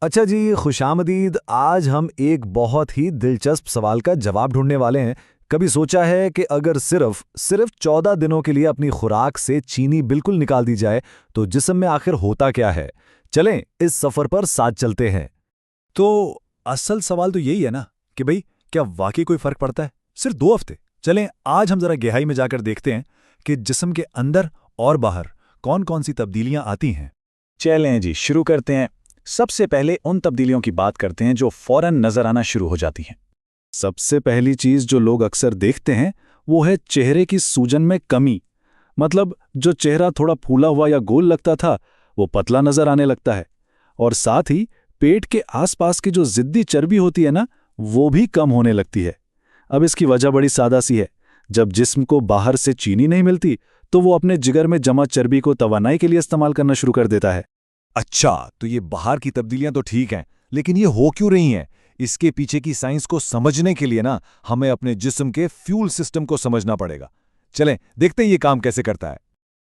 अच्छा जी, खुशामदीद। आज हम एक बहुत ही दिलचस्प सवाल का जवाब ढूंढने वाले हैं। कभी सोचा है कि अगर सिर्फ सिर्फ 14 दिनों के लिए अपनी खुराक से चीनी बिल्कुल निकाल दी जाए तो जिस्म में आखिर होता क्या है? चलें इस सफर पर साथ चलते हैं। तो असल सवाल तो यही है ना कि भाई, क्या वाकई कोई फर्क पड़ता है सिर्फ 2 हफ्ते? चलें आज हम जरा गहराई में जाकर देखते हैं कि जिस्म के अंदर और बाहर कौन कौन सी तब्दीलियां आती हैं। चलें जी, शुरू करते हैं। सबसे पहले उन तब्दीलियों की बात करते हैं जो फौरन नजर आना शुरू हो जाती हैं। सबसे पहली चीज जो लोग अक्सर देखते हैं वो है चेहरे की सूजन में कमी। मतलब जो चेहरा थोड़ा फूला हुआ या गोल लगता था वो पतला नजर आने लगता है। और साथ ही पेट के आसपास की जो जिद्दी चर्बी होती है ना, वो भी कम होने लगती है। अब इसकी वजह बड़ी सादा सी है। जब जिस्म को बाहर से चीनी नहीं मिलती तो वो अपने जिगर में जमा चर्बी को तवानाई के लिए इस्तेमाल करना शुरू कर देता है। अच्छा, तो ये बाहर की तब्दीलियां तो ठीक हैं, लेकिन ये हो क्यों रही हैं? इसके पीछे की साइंस को समझने के लिए ना हमें अपने जिस्म के फ्यूल सिस्टम को समझना पड़ेगा। चलें देखते हैं ये काम कैसे करता है।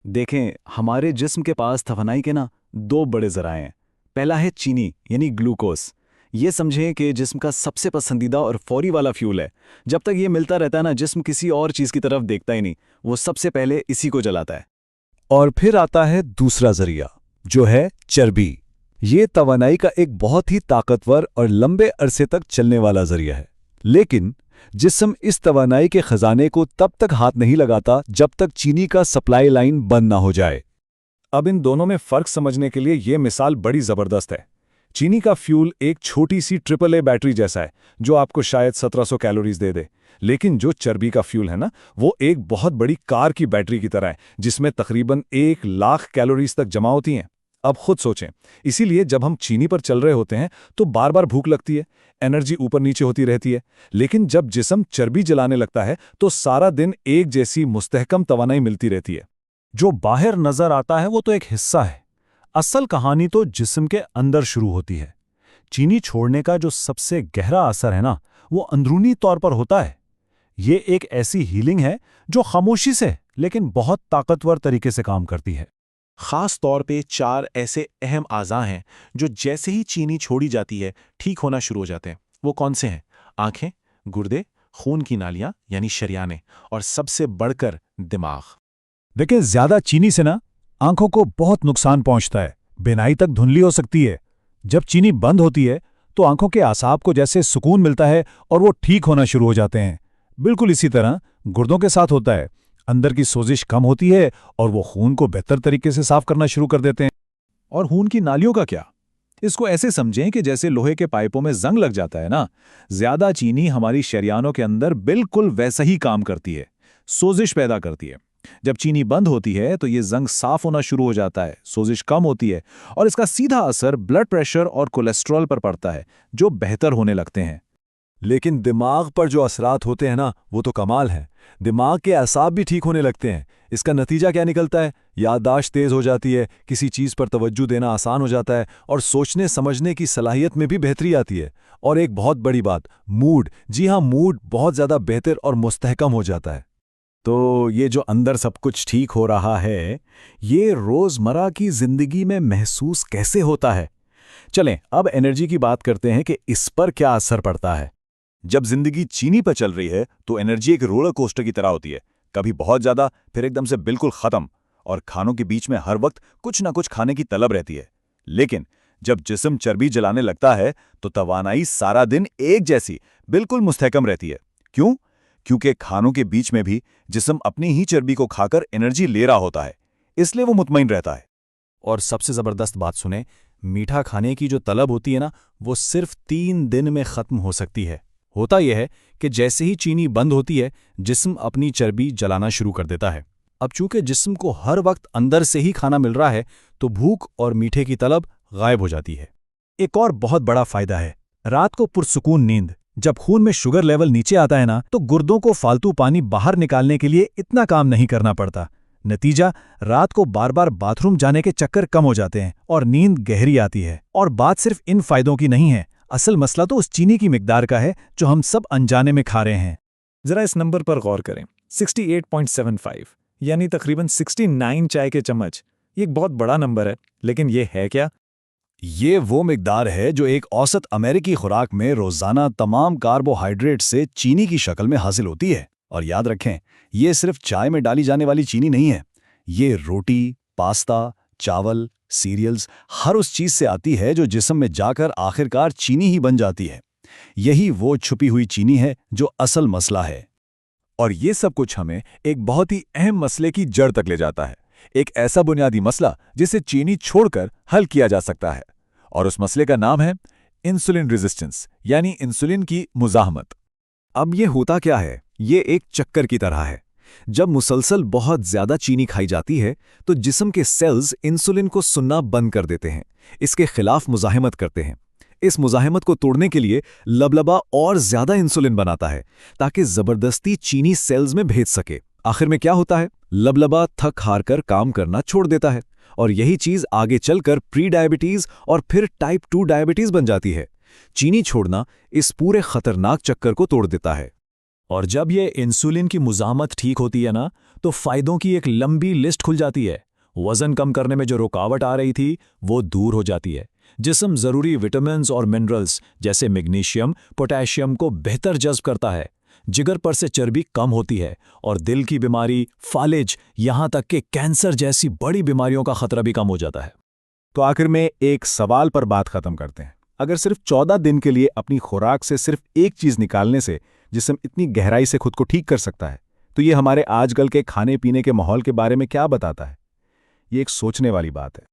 देखें, हमारे जिस्म के पास तवानाई के ना 2 बड़े जराए हैं। पहला है चीनी यानी ग्लूकोज। ये समझें कि जिस्म का सबसे पसंदीदा और फौरी वाला फ्यूल है। जब तक ये मिलता रहता है ना, जिस्म किसी और चीज़ की तरफ देखता ही नहीं, वो सबसे पहले इसी को जलाता है। और फिर आता है दूसरा जरिया, जो है चर्बी। ये तवानाई का एक बहुत ही ताकतवर और लंबे अरसे तक चलने वाला जरिया है। लेकिन जिस्म इस तवानाई के खजाने को तब तक हाथ नहीं लगाता जब तक चीनी का सप्लाई लाइन बंद ना हो जाए। अब इन दोनों में फर्क समझने के लिए ये मिसाल बड़ी जबरदस्त है। चीनी का फ्यूल एक छोटी सी AAA बैटरी जैसा है जो आपको शायद 1700 कैलोरीज दे दे। लेकिन जो चर्बी का फ्यूल है ना, वो एक बहुत बड़ी कार की बैटरी की तरह है जिसमें तकरीबन 1 लाख कैलोरीज तक जमा होती हैं। अब खुद सोचें, इसीलिए जब हम चीनी पर चल रहे होते हैं तो बार बार भूख लगती है, एनर्जी ऊपर नीचे होती रहती है। लेकिन जब जिस्म चर्बी जलाने लगता है तो सारा दिन एक जैसी मुस्तहकम तवानाई मिलती रहती है। जो बाहर नजर आता है वो तो एक हिस्सा है। असल कहानी तो जिस्म के अंदर शुरू होती है। चीनी छोड़ने का जो सबसे गहरा असर है ना, वो अंदरूनी तौर पर होता है। ये एक ऐसी हीलिंग है जो खामोशी से लेकिन बहुत ताकतवर तरीके से काम करती है। खास तौर पे 4 ऐसे अहम आज़ा हैं जो जैसे ही चीनी छोड़ी जाती है ठीक होना शुरू हो जाते हैं। वो कौन से हैं? आंखें, गुर्दे, खून की नालियां यानी शरियानें, और सबसे बढ़कर दिमाग। देखिए, ज्यादा चीनी से ना आंखों को बहुत नुकसान पहुंचता है। बिनाई तक धुंधली हो सकती है। जब चीनी बंद होती है तो आंखों के आसाब को जैसे सुकून मिलता है और वो ठीक होना शुरू हो जाते हैं। बिल्कुल इसी तरह गुर्दों के साथ होता है। अंदर की सोजिश कम होती है और वो खून को बेहतर तरीके से साफ करना शुरू कर देते हैं। और खून की नालियों का क्या? इसको ऐसे समझें कि जैसे लोहे के पाइपों में जंग लग जाता है ना, ज्यादा चीनी हमारी शरियानों के अंदर बिल्कुल वैसा ही काम करती है, सोजिश पैदा करती है। जब चीनी बंद होती है तो ये जंग साफ होना शुरू हो जाता है, सोजिश कम होती है, और इसका सीधा असर ब्लड प्रेशर और कोलेस्ट्रॉल पर पड़ता है, जो बेहतर होने लगते हैं। लेकिन दिमाग पर जो असरात होते हैं ना, वो तो कमाल है। दिमाग के असाब भी ठीक होने लगते हैं। इसका नतीजा क्या निकलता है? याददाश्त तेज हो जाती है, किसी चीज़ पर तवज्जो देना आसान हो जाता है और सोचने समझने की सलाहियत में भी बेहतरी आती है। और एक बहुत बड़ी बात, मूड। जी हाँ, मूड बहुत ज़्यादा बेहतर और मुस्तहकम हो जाता है। तो ये जो अंदर सब कुछ ठीक हो रहा है, ये रोजमर्रा की जिंदगी में महसूस कैसे होता है? चलें अब एनर्जी की बात करते हैं कि इस पर क्या असर पड़ता है। जब जिंदगी चीनी पर चल रही है तो एनर्जी एक रोलर कोस्टर की तरह होती है। कभी बहुत ज्यादा, फिर एकदम से बिल्कुल खत्म, और खानों के बीच में हर वक्त कुछ ना कुछ खाने की तलब रहती है। लेकिन जब जिस्म चर्बी जलाने लगता है तो तवानाई सारा दिन एक जैसी, बिल्कुल मुस्तहकम रहती है। क्यों? क्योंकि खानों के बीच में भी जिस्म अपनी ही चर्बी को खाकर एनर्जी ले रहा होता है, इसलिए वो मुतमईन रहता है। और सबसे जबरदस्त बात सुने, मीठा खाने की जो तलब होती है ना, वो सिर्फ 3 दिन में खत्म हो सकती है। होता यह है कि जैसे ही चीनी बंद होती है, जिस्म अपनी चर्बी जलाना शुरू कर देता है। अब चूंकि जिस्म को हर वक्त अंदर से ही खाना मिल रहा है, तो भूख और मीठे की तलब गायब हो जाती है। एक और बहुत बड़ा फायदा है, रात को पुरसुकून नींद। जब खून में शुगर लेवल नीचे आता है ना, तो गुर्दों को फालतू पानी बाहर निकालने के लिए इतना काम नहीं करना पड़ता। नतीजा, रात को बार बार बाथरूम जाने के चक्कर कम हो जाते हैं और नींद गहरी आती है। और बात सिर्फ इन फायदों की नहीं है, असल मसला तो उस चीनी की मिकदार का है जो हम सब अनजाने में खा रहे हैं। जरा इस नंबर पर गौर करें, 68.75 यानी तकरीबन 69 चाय के चम्मच। ये एक बहुत बड़ा नंबर है, लेकिन ये है क्या? ये वो मिकदार है जो एक औसत अमेरिकी खुराक में रोजाना तमाम कार्बोहाइड्रेट से चीनी की शक्ल में हासिल होती है। और याद रखें, ये सिर्फ चाय में डाली जाने वाली चीनी नहीं है। ये रोटी, पास्ता, चावल, सीरियल्स, हर उस चीज से आती है जो जिस्म में जाकर आखिरकार चीनी ही बन जाती है। यही वो छुपी हुई चीनी है जो असल मसला है। और ये सब कुछ हमें एक बहुत ही अहम मसले की जड़ तक ले जाता है, एक ऐसा बुनियादी मसला जिसे चीनी छोड़कर हल किया जा सकता है। और उस मसले का नाम है इंसुलिन रेजिस्टेंस, यानी इंसुलिन की मुज़ाहमत। अब ये होता क्या है? ये एक चक्कर की तरह है। जब मुसलसल बहुत ज्यादा चीनी खाई जाती है तो जिस्म के सेल्स इंसुलिन को सुनना बंद कर देते हैं, इसके खिलाफ मुजाहिमत करते हैं। इस मुजाहिमत को तोड़ने के लिए लबलबा और ज्यादा इंसुलिन बनाता है ताकि जबरदस्ती चीनी सेल्स में भेज सके। आखिर में क्या होता है? लबलबा थक हार कर काम करना छोड़ देता है और यही चीज आगे चलकर प्री डायबिटीज और फिर टाइप 2 डायबिटीज बन जाती है। चीनी छोड़ना इस पूरे खतरनाक चक्कर को तोड़ देता है। और जब ये इंसुलिन की मुज़ाहमत ठीक होती है ना, तो फ़ायदों की एक लंबी लिस्ट खुल जाती है। वज़न कम करने में जो रुकावट आ रही थी वो दूर हो जाती है। जिस्म ज़रूरी विटामिन्स और मिनरल्स जैसे मैग्नीशियम, पोटेशियम को बेहतर जज़्ब करता है। जिगर पर से चर्बी कम होती है और दिल की बीमारी, फालिज, यहाँ तक कि कैंसर जैसी बड़ी बीमारियों का खतरा भी कम हो जाता है। तो आखिर में एक सवाल पर बात खत्म करते हैं। अगर सिर्फ 14 दिन के लिए अपनी खुराक से सिर्फ एक चीज निकालने से जिस्म इतनी गहराई से खुद को ठीक कर सकता है, तो ये हमारे आजकल के खाने पीने के माहौल के बारे में क्या बताता है? ये एक सोचने वाली बात है।